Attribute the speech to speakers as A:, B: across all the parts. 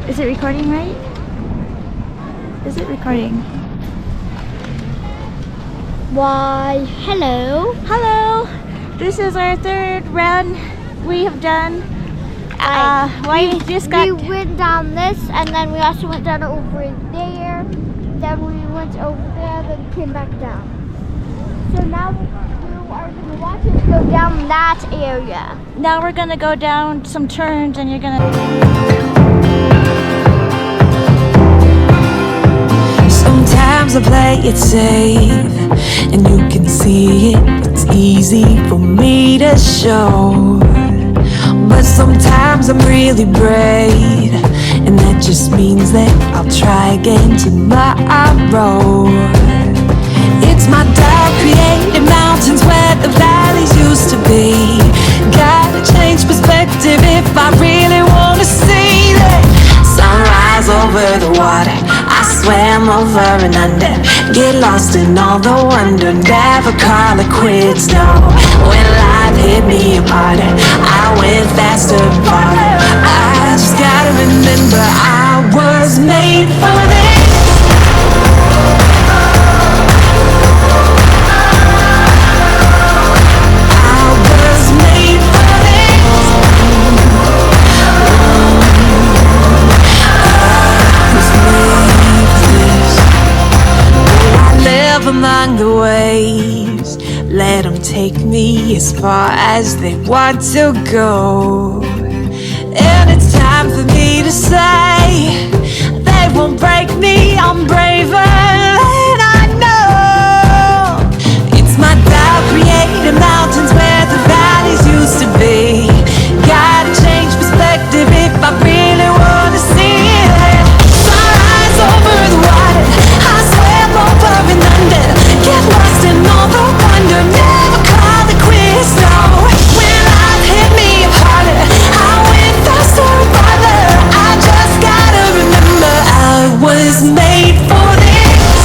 A: Is it recording right? Is it recording?
B: Why, hello.
A: Hello! This is our third round we have done. We
B: went down this, and then we also went down over there. Then we went over there, then came back down. So now you are going to watch us go down that area.
A: Now we're gonna go down some turns, and you're gonna.
C: Sometimes I play it safe, and you can see it. It's easy for me to show. But sometimes I'm really brave, and that just means that I'll try again tomorrow. It's my dark created mountains where the valleys used to be. Gotta change perspective if I really wanna see that sunrise over the water. I swam over and under, get lost in all the wonder, never call it quits, no. When life hit me apart, I went faster and farther. I just gotta remember I was made for this. Among the waves, let them take me as far as they want to go. And it's time for me to say, they won't break me, I'm braver than I know. It's my dark created mountains where the valleys used to be. Gotta change perspective if I really wanna see it. Sunrise over the water, I swam over and under, get lost in all the wonder, never call it quits, no. When life hit me harder, I went faster and farther. I just gotta remember I was made for this.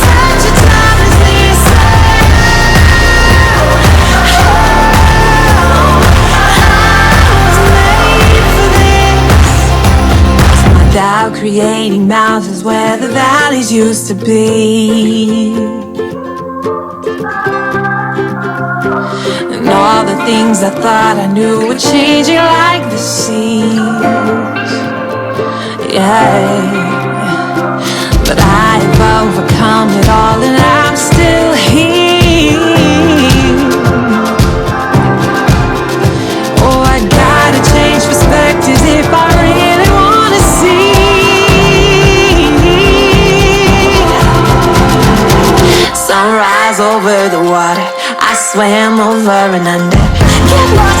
C: Such a time as this. Without creating mountains where the valleys used to be. And all the things I thought I knew were changing like the seas. Yeah. But I have overcome it all and I'm still here. Oh, I gotta change perspectives if I really wanna see. Sunrise over the water, I swam over and under, get lost